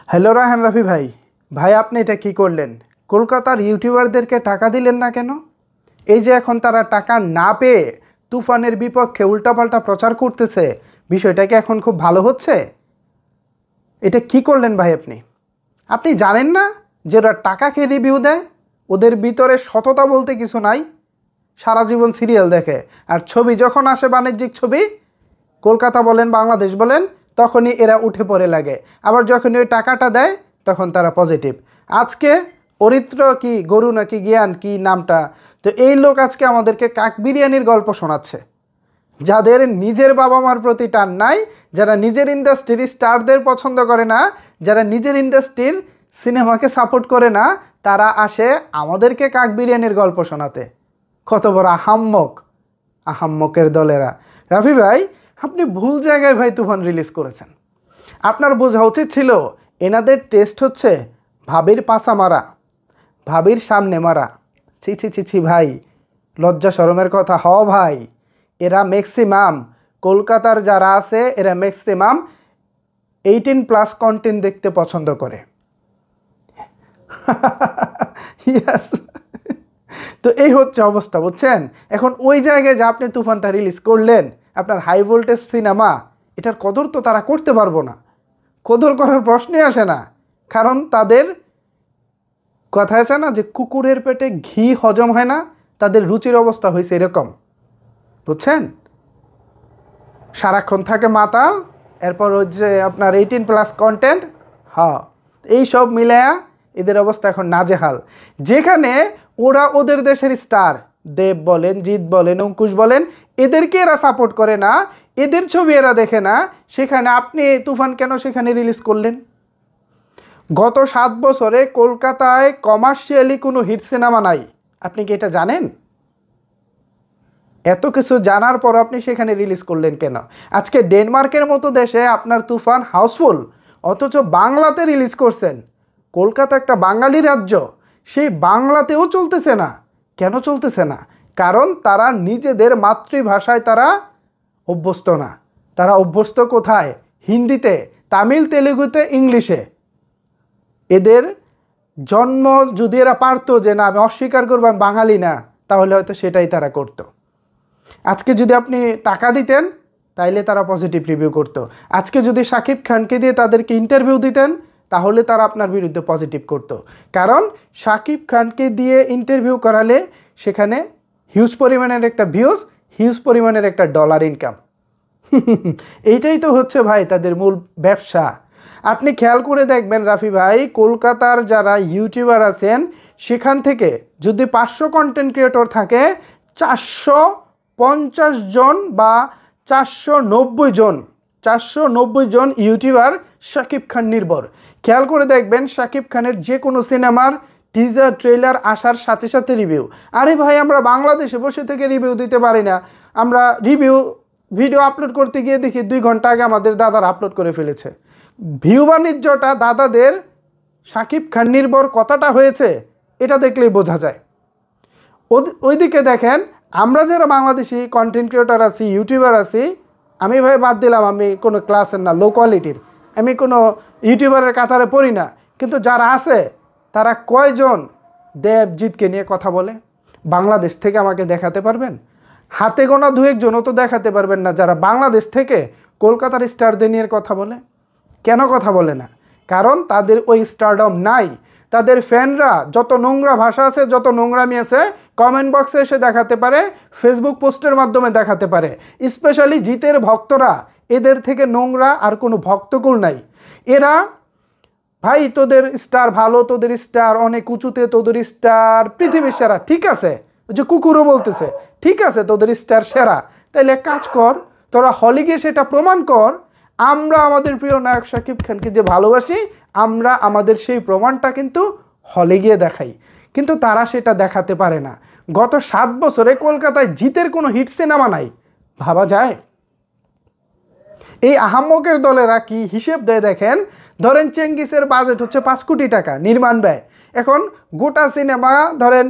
Hello Raihan Rafi ভাই। ভাই আপনি এটা কি করলেন? কলকাতার ইউটিউবারদেরকে টাকা দিলেন না কেন? এই যে এখন তারা টাকা না পেয়ে তুফানের বিপক্ষে উল্টাপাল্টা প্রচার করতেছে, বিষয়টা কি এখন খুব ভালো হচ্ছে? এটা কি করলেন ভাই আপনি? আপনি জানেন না যে ওরা টাকাকে রিভিউ দেয়? ওদের ভিতরে সততা বলতে কিছু নাই। সারা জীবন সিরিয়াল দেখে, আর ছবি যখন আসে বাণিজ্যিক ছবি, কলকাতা বলেন বাংলাদেশ বলেন, তখনই এরা উঠে পড়ে লাগে। আবার যখনই ওই টাকাটা দেয় তখন তারা পজিটিভ। আজকে অরিত্র কি গরু নাকি জ্ঞান কি নামটা, তো এই লোক আজকে আমাদেরকে কাক বিরিয়ানির গল্প শোনাচ্ছে। যাদের নিজের বাবা মার প্রতি টান নাই, যারা নিজের ইন্ডাস্ট্রির স্টারদের পছন্দ করে না, যারা নিজের ইন্ডাস্ট্রির সিনেমাকে সাপোর্ট করে না, তারা আসে আমাদেরকে কাক বিরিয়ানির গল্প শোনাতে। কত বড় আহাম্মক, আহাম্মকের দলেরা। রাফি ভাই, আপনি ভুল জায়গায় ভাই তুফান রিলিজ করেছেন। আপনার বোঝা উচিত ছিল এনাদের টেস্ট হচ্ছে ভাবির পাশা মারা, ভাবির সামনে মারা। ছি ছি ছি ছি ভাই, লজ্জা শরমের কথা। ভাই, এরা ম্যাক্সিমাম কলকাতার যারা আছে এরা ম্যাক্সিমাম 18+ কন্টেন্ট দেখতে পছন্দ করে। ইয়াস। তো এই হচ্ছে অবস্থা, বুঝছেন? এখন ওই জায়গায় যে আপনি তুফানটা রিলিজ করলেন, আপনার হাই ভোল্টেজ সিনেমা, এটার কদর তো তারা করতে পারবো না। কদর করার প্রশ্নই আসে না, কারণ তাদের কথা আছে না যে কুকুরের পেটে ঘি হজম হয় না, তাদের রুচির অবস্থা হয়েছে এরকম, বুঝছেন? সারাক্ষণ থাকে মাতাল, এরপর হচ্ছে আপনার 18+ কন্টেন্ট। হ্যাঁ, এই সব মিলায়া এদের অবস্থা এখন নাজেহাল। যেখানে ওরা ওদের দেশের স্টার দেব বলেন, জিৎ বলেন, অঙ্কুশ বলেন, এদেরকে এরা সাপোর্ট করে না, এদের ছবি এরা দেখে না, সেখানে আপনি তুফান কেন সেখানে রিলিজ করলেন? গত 7 বছরে কলকাতায় কমার্শিয়ালি কোনো হিট সিনেমা নাই, আপনি কি এটা জানেন? এত কিছু জানার পর আপনি সেখানে রিলিজ করলেন কেন? আজকে ডেনমার্কের মতো দেশে আপনার তুফান হাউসফুল, অথচ বাংলাতে রিলিজ করছেন। কলকাতা একটা বাঙালি রাজ্য, সেই বাংলাতেও চলতেছে না। কেন চলতেছে না? কারণ তারা নিজেদের মাতৃভাষায় তারা অভ্যস্ত না। তারা অভ্যস্ত কোথায়? হিন্দিতে, তামিল, তেলেগুতে, ইংলিশে। এদের জন্ম যদি এরা পারতো যে না আমি অস্বীকার করবো আমি বাঙালি না, তাহলে হয়তো সেটাই তারা করতো। আজকে যদি আপনি টাকা দিতেন তাইলে তারা পজিটিভ রিভিউ করতো। আজকে যদি শাকিব খানকে দিয়ে তাদেরকে ইন্টারভিউ দিতেন তাহলে তারা আপনার বিরুদ্ধে পজিটিভ করতো। কারণ শাকিব খানকে দিয়ে ইন্টারভিউ করালে সেখানে হিউজ পরিমাণের একটা ভিউজ, হিউজ পরিমাণের একটা ডলার ইনকাম। এইটাই তো হচ্ছে ভাই তাদের মূল ব্যবসা। আপনি খেয়াল করে দেখবেন রাফি ভাই, কলকাতার যারা ইউটিউবার আছেন সেখান থেকে যদি 500 কন্টেন্ট ক্রিয়েটর থাকে, 450 জন বা 490 জন ইউটিউবার শাকিব খান নির্ভর। খেয়াল করে দেখবেন শাকিব খানের যে কোনো সিনেমার টিজার ট্রেলার আসার সাথে সাথে রিভিউ। আরে ভাই, আমরা বাংলাদেশে বসে থেকে রিভিউ দিতে পারি না? আমরা রিভিউ ভিডিও আপলোড করতে গিয়ে দেখি 2 ঘন্টা আগে আমাদের দাদারা আপলোড করে ফেলেছে। ভিউ বাণিজ্যটা দাদাদের শাকিব খান নির্ভর কথাটা হয়েছে, এটা দেখলেই বোঝা যায়। ওইদিকে দেখেন আমরা যারা বাংলাদেশি কন্টেন্ট ক্রিয়েটর আছি, ইউটিউবার আছি, আমি ভাই বাদ দিলাম আমি কোনো ক্লাসের না, লো কোয়ালিটির, আমি কোনো ইউটিউবারের কাতারে পড়ি না, কিন্তু যারা আছে তারা কয়জন দেবজিৎকে নিয়ে কথা বলে বাংলাদেশ থেকে আমাকে দেখাতে পারবেন? হাতে গোনা 2-1 জনও তো দেখাতে পারবেন না যারা বাংলাদেশ থেকে কলকাতার স্টারদের নিয়ে কথা বলে। কেন কথা বলে না? কারণ তাদের ওই স্টারডম নাই। তাদের ফ্যানরা যত নোংরা ভাষা আছে, যত নোংরামি আছে, কমেন্ট বক্সে এসে দেখাতে পারে, ফেসবুক পোস্টের মাধ্যমে দেখাতে পারে। স্পেশালি জিতের ভক্তরা, এদের থেকে নোংরা আর কোনো ভক্তকুল নাই। এরা ভাই তোদের স্টার ভালো, তোদের স্টার অনেক উঁচুতে, তোদের স্টার পৃথিবীর সেরা, ঠিক আছে। ওই যে কুকুরও বলতেছে ঠিক আছে তোদের স্টার সেরা, তাইলে কাজ কর, তোরা হলে গিয়ে সেটা প্রমাণ কর। আমরা আমাদের প্রিয় নায়ক শাকিব খানকে যে ভালোবাসি, আমরা আমাদের সেই প্রমাণটা কিন্তু হলে গিয়ে দেখাই, কিন্তু তারা সেটা দেখাতে পারে না। গত 7 বছরে কলকাতায় জিতের কোনো হিট সিনেমা নাই, ভাবা যায়? এই আহাম্মকের দলেরা কি হিসেব দেয় দেখেন। ধরেন চেঙ্গিসের বাজেট হচ্ছে 5 কোটি টাকা নির্মাণ ব্যয়, এখন গোটা সিনেমা ধরেন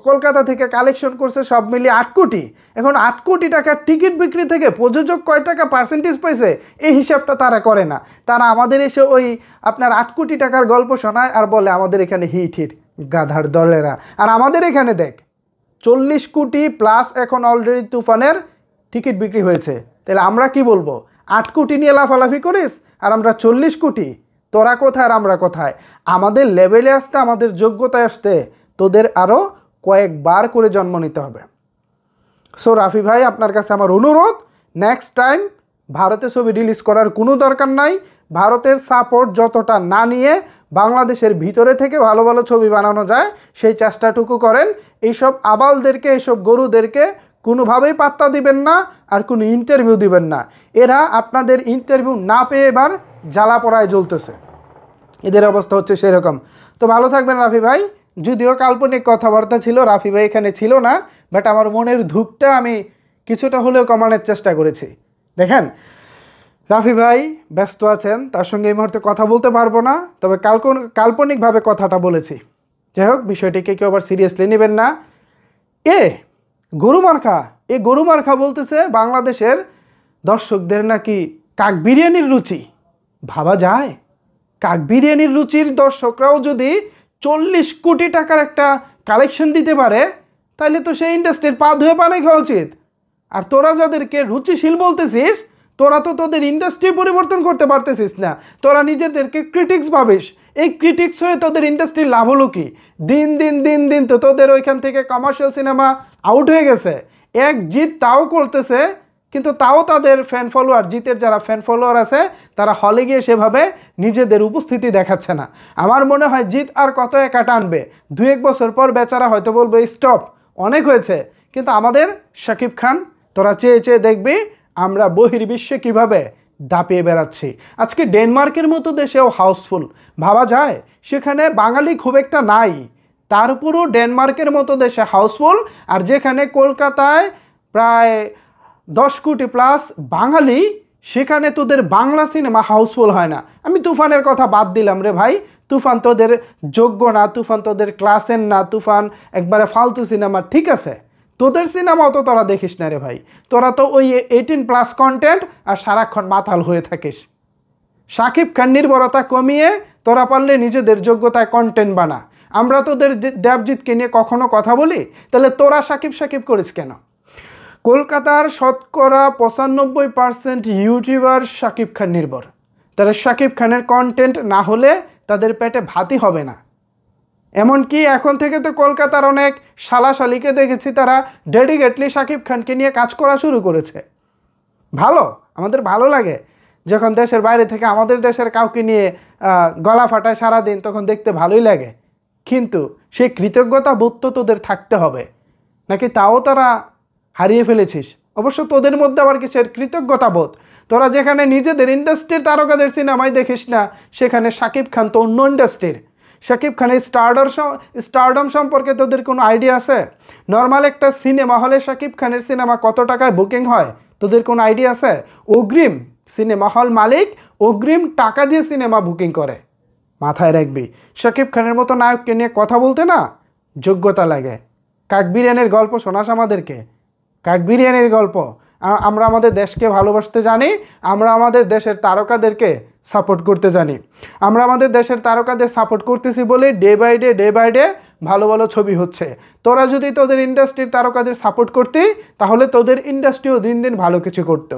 কলকাতা থেকে কালেকশন করছে সব মিলিয়ে 8 কোটি। এখন 8 কোটি টাকার টিকিট বিক্রি থেকে প্রযোজক কয় টাকা পার্সেন্টেজ পাইছে এই হিসাবটা তারা করে না। তারা আমাদের এসে ওই আপনার 8 কোটি টাকার গল্প শোনায় আর বলে আমাদের এখানে হিট গাধার দলেরা। আর আমাদের এখানে দেখ 40 কোটি প্লাস এখন অলরেডি তুফানের টিকিট বিক্রি হয়েছে। তাহলে আমরা কি বলবো? 8 কোটি নিয়ে লাফালাফি করিস আর আমরা 40 কোটি। তোরা কোথায় আর আমরা কোথায়? আমাদের লেভেলে আসতে, আমাদের যোগ্যতায় আসতে তোদের আরও কয়েকবার করে জন্ম নিতে হবে। সো রাফি ভাই, আপনার কাছে আমার অনুরোধ, নেক্সট টাইম ভারতে ছবি রিলিজ করার কোনো দরকার নাই। ভারতের সাপোর্ট যতটা না নিয়ে বাংলাদেশের ভিতরে থেকে ভালো ভালো ছবি বানানো যায় সেই চেষ্টাটুকু করেন। এইসব আবালদেরকে, এইসব গরুদেরকে কোনোভাবেই পাত্তা দিবেন না আর কোনো ইন্টারভিউ দিবেন না। এরা আপনাদের ইন্টারভিউ না পেয়ে এবার জ্বালা পড়ায় জ্বলতেছে। এদের অবস্থা হচ্ছে সেরকম। তো ভালো থাকবেন রাফি ভাই। যদিও কাল্পনিক কথাবার্তা ছিল, রাফি ভাই এখানে ছিল না, বাট আমার মনের ধুকটা আমি কিছুটা হলেও কমানোর চেষ্টা করেছি। দেখেন রাফি ভাই ব্যস্ত আছেন, তার সঙ্গে এই মুহূর্তে কথা বলতে পারবো না, তবে কাল্পনিকভাবে কথাটা বলেছি। যাই হোক, বিষয়টিকে কেউ আবার সিরিয়াসলি নেবেন না। গরু মার্খা বলতেছে বাংলাদেশের দর্শকদের নাকি কাক বিরিয়ানির রুচি। ভাবা যায়? কাক বিরিয়ানির রুচির দর্শকরাও যদি 40 কোটি টাকার একটা কালেকশন দিতে পারে তাহলে তো সেই ইন্ডাস্ট্রির পা ধুয়ে পানি খাওয়া উচিত। আর তোরা যাদেরকে রুচিশীল বলতেছিস, তোরা তো তোদের ইন্ডাস্ট্রি পরিবর্তন করতে পারতেছিস না। তোরা নিজেদেরকে ক্রিটিক্স ভাবিস। এই ক্রিটিক্স হয়ে তোদের ইন্ডাস্ট্রির লাভ হলো কি? দিন দিন তো তোদের ওইখান থেকে কমার্শিয়াল সিনেমা আউট হয়ে গেছে। এক জিত তাও করতেছে, কিন্তু তাও তাদের ফ্যান ফলোয়ার, জিতের যারা ফ্যান ফলোয়ার আছে তারা হলে গিয়ে সেভাবে নিজেদের উপস্থিতি দেখাচ্ছে না। আমার মনে হয় জিত আর কত একা টানবে, 2-1 বছর পর বেচারা হয়তো বলবে স্টপ, অনেক হয়েছে। কিন্তু আমাদের শাকিব খান, তোরা চেয়ে চেয়ে দেখবি আমরা বহির্বিশ্বে কিভাবে দাপিয়ে বেড়াচ্ছি। আজকে ডেনমার্কের মতো দেশেও হাউসফুল। ভাবা যায় সেখানে বাঙালি খুব একটা নাই, তার উপরও ডেনমার্কের মতো দেশে হাউসফুল। আর যেখানে কলকাতায় প্রায় 10 কোটি প্লাস বাঙালি, সেখানে তোদের বাংলা সিনেমা হাউসফুল হয় না। আমি তুফানের কথা বাদ দিলাম রে ভাই, তুফান তোদের যোগ্য না, তুফান তোদের ক্লাসের না, তুফান একবারে ফালতু সিনেমা। ঠিক আছে, তোদের সিনেমাও তো তোরা দেখিস না রে ভাই, তোরা তো ওই 18+ কন্টেন্ট আর সারাক্ষণ মাতাল হয়ে থাকিস। শাকিব খান নির্ভরতা কমিয়ে তোরা পারলে নিজেদের যোগ্যতায় কন্টেন্ট বানা। আমরা তোদের দেবজিৎকে নিয়ে কখনো কথা বলি? তাহলে তোরা সাকিব করিস কেন? কলকাতার শতকরা 95% ইউটিউবার শাকিব খান নির্ভর। তারা শাকিব খানের কন্টেন্ট না হলে তাদের পেটে ভাতই হবে না। এমনকি এখন থেকে তো কলকাতার অনেক শালাশালিকে দেখেছি তারা ডেডিকেটলি শাকিব খানকে নিয়ে কাজ করা শুরু করেছে। ভালো, আমাদের ভালো লাগে যখন দেশের বাইরে থেকে আমাদের দেশের কাউকে নিয়ে গলা ফাটায় সারাদিন, তখন দেখতে ভালোই লাগে। কিন্তু সেই কৃতজ্ঞতা বোধ তো তোদের থাকতে হবে, নাকি তাও তারা হারিয়ে ফেলেছিস? অবশ্য তোদের মধ্যে আবার কিসের কৃতজ্ঞতা বোধ? তোরা যেখানে নিজেদের ইন্ডাস্ট্রির তারকাদের সিনেমায় দেখিস না, সেখানে শাকিব খান তো অন্য ইন্ডাস্ট্রির। শাকিব খানের স্টারডম সম্পর্কে তোদের কোনো আইডিয়া আছে? নর্মাল একটা সিনেমা হলে শাকিব খানের সিনেমা কত টাকায় বুকিং হয় তোদের কোনো আইডিয়া আছে? অগ্রিম সিনেমা হল মালিক অগ্রিম টাকা দিয়ে সিনেমা বুকিং করে। মাথায় রাখবি, শাকিব খানের মতো নায়ককে নিয়ে কথা বলতে না যোগ্যতা লাগে। কাক বিরিয়ানির গল্প শোনাস আমাদেরকে, কাক বিরিয়ানির গল্প। আমরা আমাদের দেশকে ভালোবাসতে জানি, আমরা আমাদের দেশের তারকাদেরকে সাপোর্ট করতে জানি। আমরা আমাদের দেশের তারকাদের সাপোর্ট করতেছি বলে ডে বাই ডে ভালো ভালো ছবি হচ্ছে। তোরা যদি তোদের ইন্ডাস্ট্রির তারকাদের সাপোর্ট করতি তাহলে তোদের ইন্ডাস্ট্রিও দিন দিন ভালো কিছু করতো।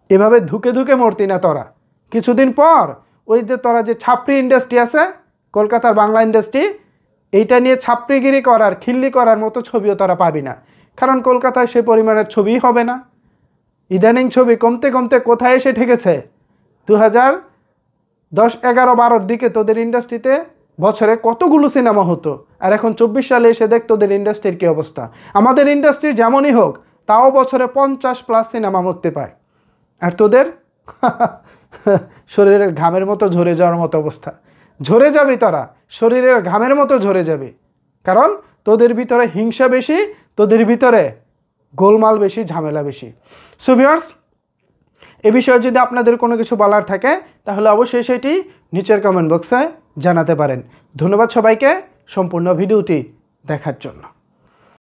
এভাবে ধুকে মরতি না তোরা। কিছুদিন পর ওই যে তোরা যে ছাপড়ি ইন্ডাস্ট্রি আছে, কলকাতার বাংলা ইন্ডাস্ট্রি, এইটা নিয়ে ছাপড়িগিরি করার, খিল্লি করার মতো ছবিও তোরা পাবি না। কারণ কলকাতায় সে পরিমাণের ছবিই হবে না। ইদানিং ছবি কমতে কোথায় এসে ঠেকেছে? 2010-11-12 দিকে তোদের ইন্ডাস্ট্রিতে বছরে কতগুলো সিনেমা হতো, আর এখন 24 সালে এসে দেখ তোদের ইন্ডাস্ট্রির কী অবস্থা। আমাদের ইন্ডাস্ট্রি যেমনই হোক তাও বছরে 50+ সিনেমা মুক্তি পায়, আর তোদের শরীরের ঘামের মতো ঝরে যাওয়ার মতো অবস্থা। ঝরে যাবি তোরা, শরীরের ঘামের মতো ঝরে যাবি। কারণ তোদের ভিতরে হিংসা বেশি, তোদের ভিতরে গোলমাল বেশি, ঝামেলা বেশি। সো ভিউয়ার্স, এ বিষয়ে যদি আপনাদের কোনো কিছু বলার থাকে তাহলে অবশ্যই সেটি নিচের কমেন্ট বক্সে জানাতে পারেন। ধন্যবাদ সবাইকে সম্পূর্ণ ভিডিওটি দেখার জন্য।